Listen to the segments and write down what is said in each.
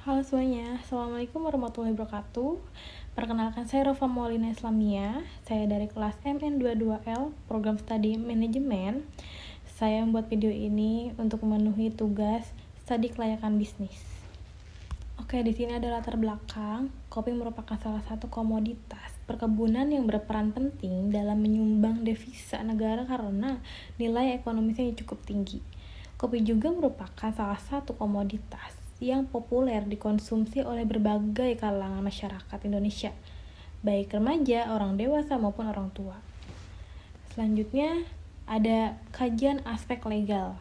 Halo semuanya, Assalamualaikum warahmatullahi wabarakatuh. Perkenalkan saya Rofa Maulina Islamia. Saya dari kelas MN22L, Program Studi Manajemen. Saya membuat video ini untuk memenuhi tugas studi kelayakan bisnis. Oke, di sini ada latar belakang. Kopi merupakan salah satu komoditas perkebunan yang berperan penting dalam menyumbang devisa negara karena nilai ekonomisnya yang cukup tinggi. Kopi juga merupakan salah satu komoditas yang populer dikonsumsi oleh berbagai kalangan masyarakat Indonesia, baik remaja, orang dewasa maupun orang tua. Selanjutnya ada kajian aspek legal.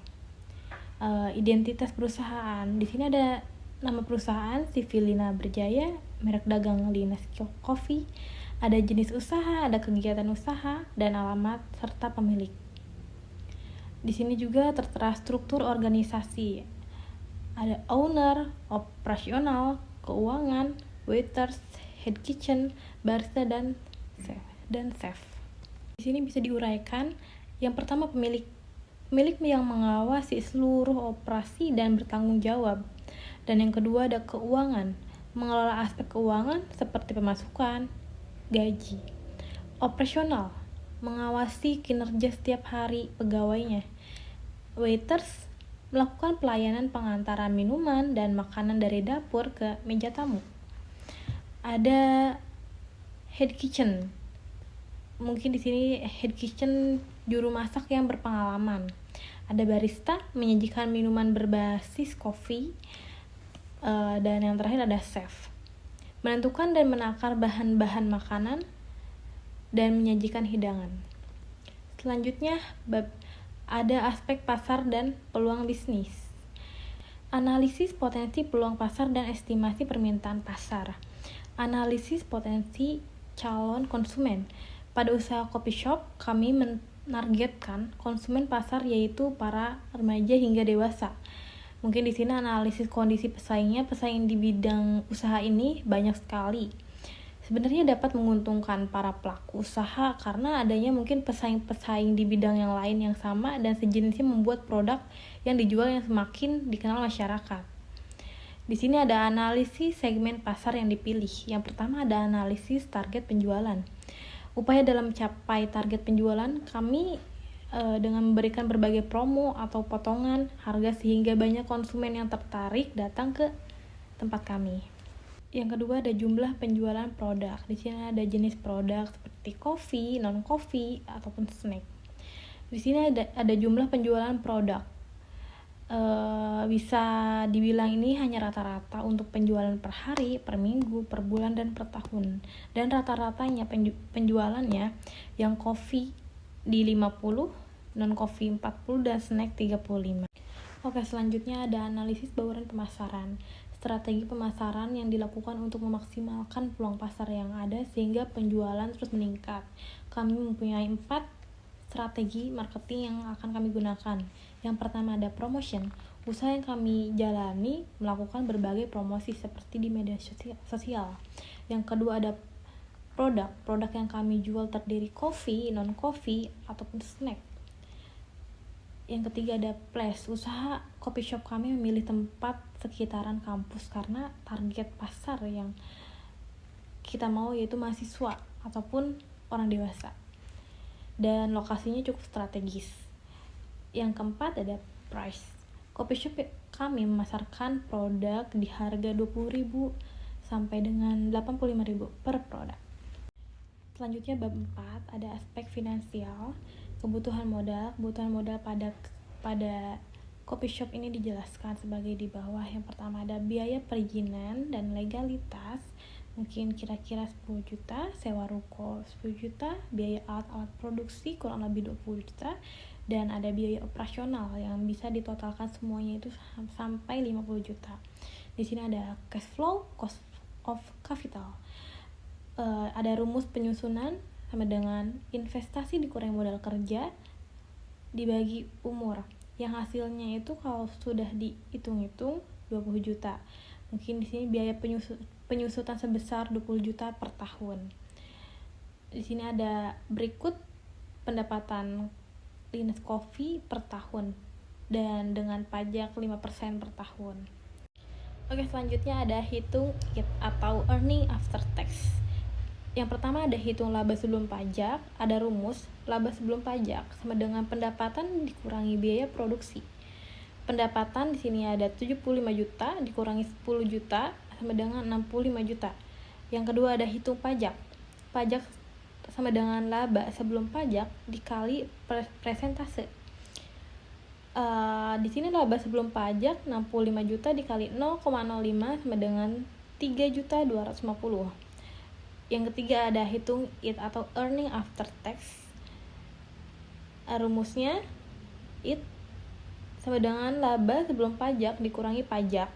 Identitas perusahaan. Di sini ada nama perusahaan Civilina Berjaya, merek dagang Linas Coffee, ada jenis usaha, ada kegiatan usaha, dan alamat serta pemilik. Di sini juga tertera struktur organisasi. Ada owner, operasional, keuangan, waiters, head kitchen, barista, dan chef. Di sini bisa diuraikan. Yang pertama pemilik yang mengawasi seluruh operasi dan bertanggung jawab. Dan yang kedua ada keuangan, mengelola aspek keuangan seperti pemasukan, gaji. Operasional, mengawasi kinerja setiap hari pegawainya. Waiters, melakukan pelayanan pengantaran minuman dan makanan dari dapur ke meja tamu. Ada head kitchen. Mungkin di sini head kitchen juru masak yang berpengalaman. Ada barista, menyajikan minuman berbasis kopi. Dan yang terakhir ada chef, menentukan dan menakar bahan-bahan makanan dan menyajikan hidangan. Selanjutnya ada aspek pasar dan peluang bisnis. Analisis potensi peluang pasar dan estimasi permintaan pasar. Analisis potensi calon konsumen. Pada usaha coffee shop, kami menargetkan konsumen pasar yaitu para remaja hingga dewasa. Mungkin di sini analisis kondisi pesaing di bidang usaha ini banyak sekali. Sebenarnya dapat menguntungkan para pelaku usaha karena adanya mungkin pesaing-pesaing di bidang yang lain yang sama dan sejenisnya membuat produk yang dijual yang semakin dikenal masyarakat. Di sini ada analisis segmen pasar yang dipilih. Yang pertama ada analisis target penjualan. Upaya dalam mencapai target penjualan kami dengan memberikan berbagai promo atau potongan harga sehingga banyak konsumen yang tertarik datang ke tempat kami. Yang kedua ada jumlah penjualan produk. Di sini ada jenis produk seperti kopi, non kopi ataupun snack. Di sini ada jumlah penjualan produk. Bisa dibilang ini hanya rata-rata untuk penjualan per hari, per minggu, per bulan, dan per tahun. Dan rata-ratanya penjualannya yang kopi di 50, non-kopi 40, dan snack 35. Oke, selanjutnya ada analisis bauran pemasaran. Strategi pemasaran yang dilakukan untuk memaksimalkan peluang pasar yang ada sehingga penjualan terus meningkat. Kami mempunyai 4 strategi marketing yang akan kami gunakan. Yang pertama ada promotion. Usaha yang kami jalani melakukan berbagai promosi seperti di media sosial. Yang kedua ada produk yang kami jual terdiri kopi, non-kopi, ataupun snack. Yang ketiga ada place. Usaha coffee shop kami memilih tempat sekitaran kampus karena target pasar yang kita mau yaitu mahasiswa ataupun orang dewasa. Dan lokasinya cukup strategis. Yang keempat ada price. Coffee shop kami memasarkan produk di harga 20.000 sampai dengan 85.000 per produk. Selanjutnya bab 4 ada aspek finansial. Kebutuhan modal pada coffee shop ini dijelaskan sebagai di bawah. Yang pertama ada biaya perizinan dan legalitas, mungkin kira-kira 10 juta, sewa ruko 10 juta, biaya alat-alat produksi kurang lebih 20 juta, dan ada biaya operasional yang bisa ditotalkan semuanya itu sampai 50 juta. Di sini ada cash flow, cost of capital. Ada rumus penyusunan sama dengan investasi dikurangi modal kerja dibagi umur, yang hasilnya itu kalau sudah dihitung-hitung 20 juta. Mungkin di sini biaya penyusutan sebesar 20 juta per tahun. Di sini ada berikut pendapatan Linas Coffee per tahun dan dengan pajak 5% per tahun. Oke, selanjutnya ada hitung IT atau earning after tax. Yang pertama ada hitung laba sebelum pajak, ada rumus laba sebelum pajak sama dengan pendapatan dikurangi biaya produksi. Pendapatan di sini ada 75 juta dikurangi 10 juta sama dengan 65 juta. Yang kedua ada hitung pajak. Pajak sama dengan laba sebelum pajak dikali persentase. Di sini laba sebelum pajak 65 juta dikali 0,05 sama dengan 3.250. Yang ketiga ada hitung IT atau earning after tax. Rumusnya IT sama dengan laba sebelum pajak dikurangi pajak.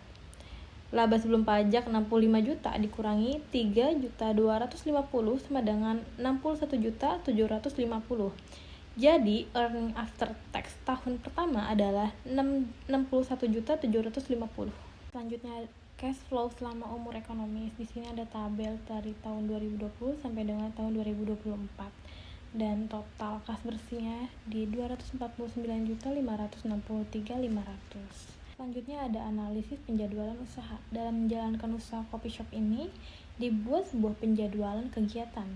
Laba sebelum pajak 65 juta dikurangi 3.250 sama dengan 61.750. Jadi, earning after tax tahun pertama adalah 61.750. Selanjutnya, cash flow selama umur ekonomis. Di sini ada tabel dari tahun 2020 sampai dengan tahun 2024. Dan total kas bersihnya di 249.563.500. Selanjutnya ada analisis penjadwalan usaha. Dalam menjalankan usaha coffee shop ini, dibuat sebuah penjadwalan kegiatan.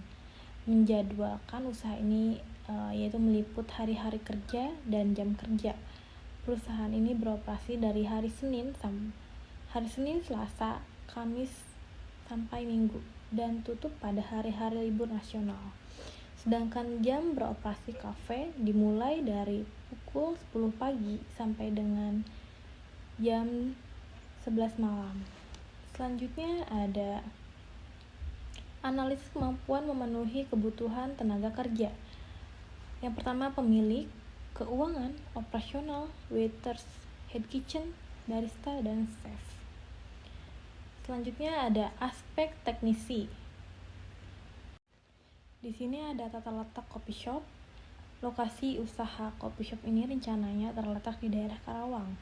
Menjadwalkan usaha ini yaitu meliput hari-hari kerja dan jam kerja. Perusahaan ini beroperasi dari hari Senin, Selasa, Kamis sampai Minggu dan tutup pada hari-hari libur nasional. Sedangkan jam beroperasi kafe dimulai dari pukul 10 pagi sampai dengan jam 11 malam. Selanjutnya ada analisis kemampuan memenuhi kebutuhan tenaga kerja. Yang pertama pemilik, keuangan, operasional, waiters, head kitchen, barista, dan chef. Selanjutnya ada aspek teknisi. Di sini ada tata letak coffee shop. Lokasi usaha coffee shop ini rencananya terletak di daerah Karawang,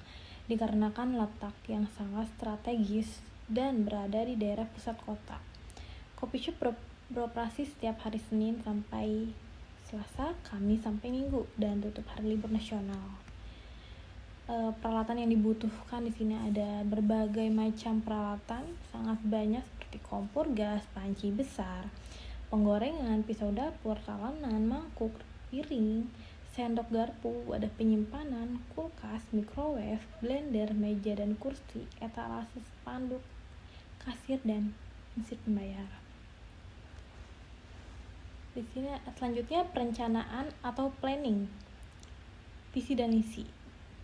dikarenakan letak yang sangat strategis dan berada di daerah pusat kota. Coffee shop beroperasi setiap hari Senin sampai Selasa, Kamis sampai Minggu dan tutup hari libur nasional. Peralatan yang dibutuhkan di sini ada berbagai macam peralatan, sangat banyak seperti kompor gas, panci besar, penggorengan, pisau dapur, talenan, mangkuk, piring, sendok garpu, wadah penyimpanan, kulkas, microwave, blender, meja dan kursi, etalase, spanduk, kasir dan mesin pembayaran. Di sini selanjutnya perencanaan atau planning. Visi dan misi.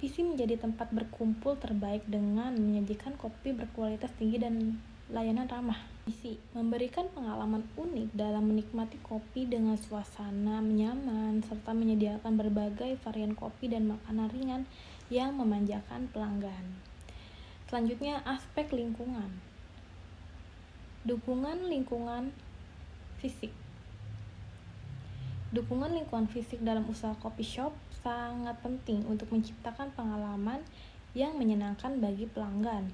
Visi menjadi tempat berkumpul terbaik dengan menyajikan kopi berkualitas tinggi dan layanan ramah. Misi memberikan pengalaman unik dalam menikmati kopi dengan suasana nyaman serta menyediakan berbagai varian kopi dan makanan ringan yang memanjakan pelanggan. Selanjutnya aspek lingkungan. Dukungan lingkungan fisik. Dukungan lingkungan fisik dalam usaha coffee shop sangat penting untuk menciptakan pengalaman yang menyenangkan bagi pelanggan,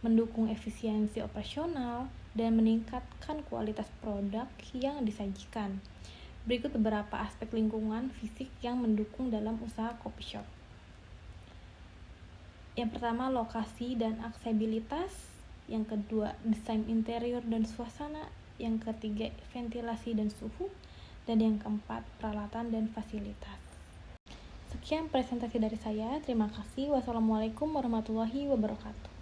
mendukung efisiensi operasional, dan meningkatkan kualitas produk yang disajikan. Berikut beberapa aspek lingkungan fisik yang mendukung dalam usaha coffee shop. Yang pertama, lokasi dan aksesibilitas. Yang kedua, desain interior dan suasana. Yang ketiga, ventilasi dan suhu. Dan yang keempat, peralatan dan fasilitas. Sekian presentasi dari saya. Terima kasih. Wassalamualaikum warahmatullahi wabarakatuh.